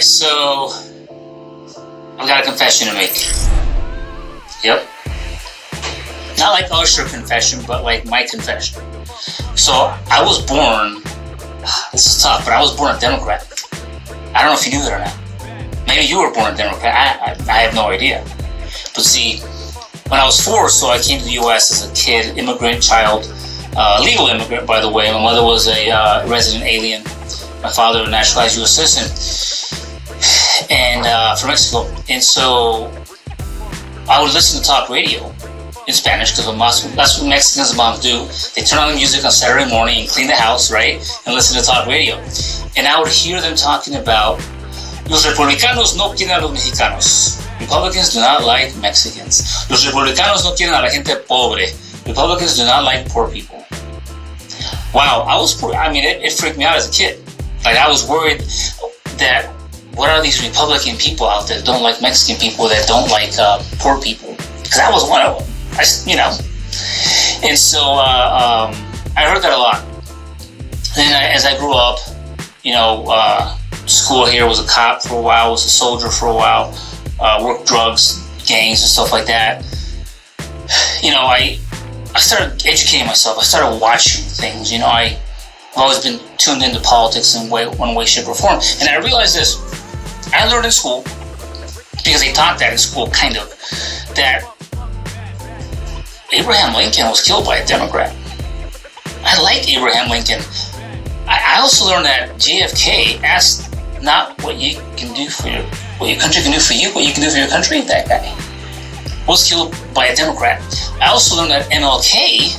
Alright, so I've got a confession to make. Yep. Not like Usher confession, but like my confession. So I was born, this is tough, but I was born a Democrat. I don't know if you knew that or not. Maybe you were born a Democrat. I have no idea. But see, when I was 4, so I came to the U.S. as a kid, immigrant child, legal immigrant, by the way. My mother was a resident alien. My father, a naturalized U.S. citizen, and from Mexico. And so I would listen to talk radio in Spanish, because that's what Mexicans and moms do. They turn on the music on Saturday morning and clean the house, right? And listen to talk radio. And I would hear them talking about, los republicanos no quieren a los mexicanos. Republicans do not like Mexicans. Los republicanos no quieren a la gente pobre. Republicans do not like poor people. Wow, it freaked me out as a kid. Like, I was worried that, what are these Republican people out there that don't like Mexican people, that don't like poor people? Because I was one of them. And so I heard that a lot. Then as I grew up, school here, was a cop for a while, was a soldier for a while, worked drugs, gangs, and stuff like that. I started educating myself. I started watching things. I've always been tuned into politics in one way, shape, or form. And I realized this. I learned in school, because they taught that in school, kind of, that Abraham Lincoln was killed by a Democrat. I like Abraham Lincoln. I also learned that JFK asked not what you can do for what your country can do for you, what you can do for your country. That guy was killed by a Democrat. I also learned that MLK,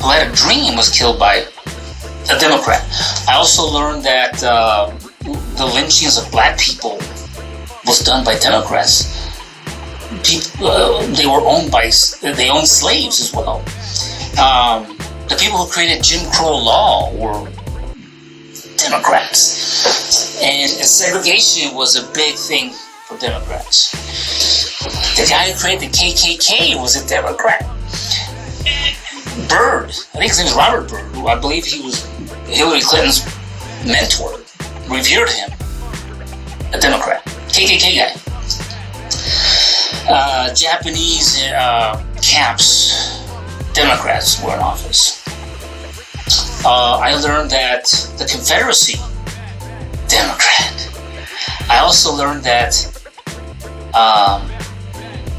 who had a dream, was killed by a Democrat. I also learned that the lynchings of black people was done by Democrats. They owned slaves as well. The people who created Jim Crow law were Democrats. And segregation was a big thing for Democrats. The guy who created the KKK was a Democrat. Byrd, I think his name is Robert Byrd, who I believe he was Hillary Clinton's mentor, revered him. A Democrat. KKK guy. Japanese camps, Democrats were in office. I learned that the Confederacy, Democrat. I also learned that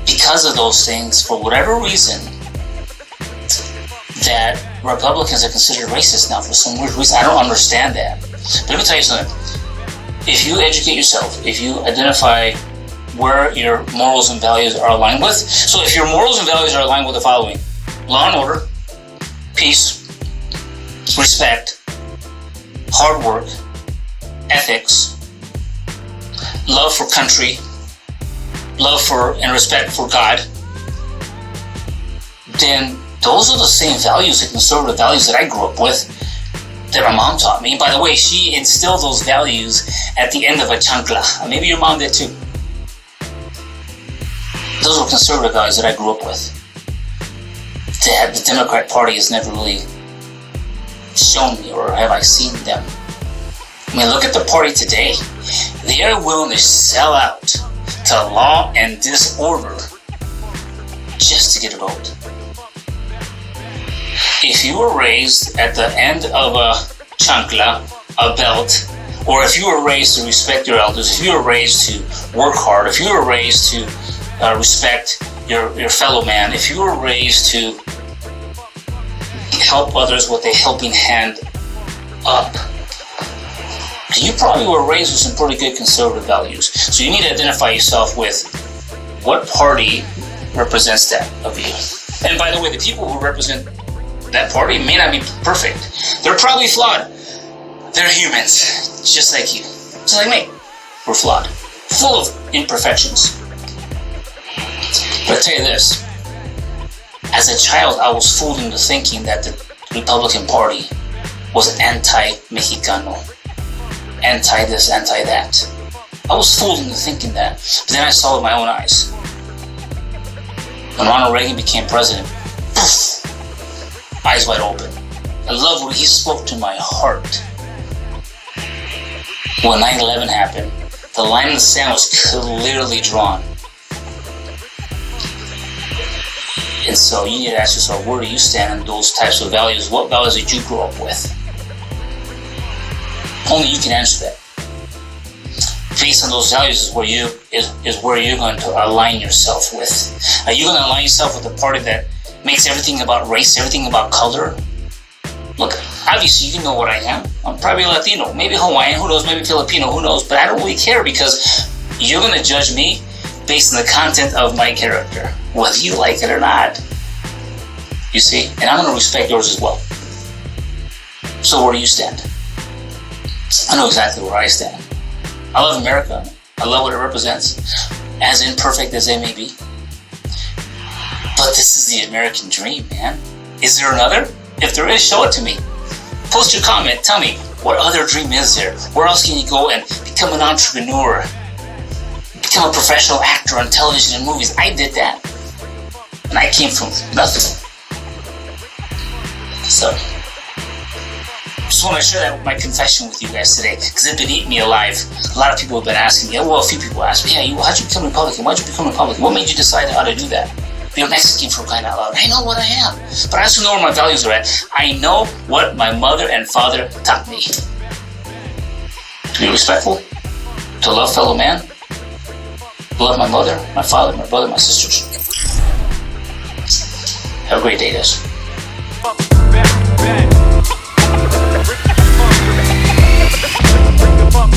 because of those things, for whatever reason, that Republicans are considered racist now for some weird reason. I don't understand that. But let me tell you something. If you educate yourself, if you identify where your morals and values are aligned with. So if your morals and values are aligned with the following: law and order, peace, respect, hard work, ethics, love for country, love for and respect for God, then those are the same values, the conservative values that I grew up with, that my mom taught me. And by the way, she instilled those values at the end of a chancla. Maybe your mom did too. Those were conservative values that I grew up with. The Democrat Party has never really shown me, or have I seen them. I mean, look at the party today. They are willing to sell out to law and disorder just to get a vote. If you were raised at the end of a chancla, a belt, or if you were raised to respect your elders, if you were raised to work hard, if you were raised to respect your fellow man, if you were raised to help others with a helping hand up, you probably were raised with some pretty good conservative values. So you need to identify yourself with what party represents that of you. And by the way, the people who represent that party may not be perfect. They're probably flawed. They're humans, just like you, just like me. We're flawed, full of imperfections. But I'll tell you this, as a child, I was fooled into thinking that the Republican Party was anti-Mexicano, anti-this, anti-that. I was fooled into thinking that, but then I saw with my own eyes. When Ronald Reagan became president, poof, eyes wide open. I love what he spoke to my heart. When 9/11 happened, the The line in the sand was clearly drawn. And so you need to ask yourself, where do you stand on those types of values? What values did you grow up with? Only you can answer that. Based on those values is where you're going to align yourself with. Are you going to align yourself with a party that makes everything about race, everything about color? Look, obviously you know what I am. I'm probably Latino, maybe Hawaiian, who knows, maybe Filipino, who knows, but I don't really care because you're going to judge me based on the content of my character, whether you like it or not. You see? And I'm going to respect yours as well. So where do you stand? I know exactly where I stand. I love America. I love what it represents, as imperfect as they may be. But this is the American dream, man. Is there another? If there is, show it to me. Post your comment. Tell me, what other dream is there? Where else can you go and become an entrepreneur? Become a professional actor on television and movies. I did that. And I came from nothing. So, just want to share that with my confession with you guys today, because it's been eating me alive. A lot of people have been asking me, well, a few people ask me, yeah, how'd you become a Republican? Why'd you become a Republican? What made you decide how to do that? You're Mexican for crying out loud. I know what I am, but I also know where my values are at. I know what my mother and father taught me. To be respectful, to love fellow man, to love my mother, my father, my brother, my sisters. Have a great day, guys. Bring the funk.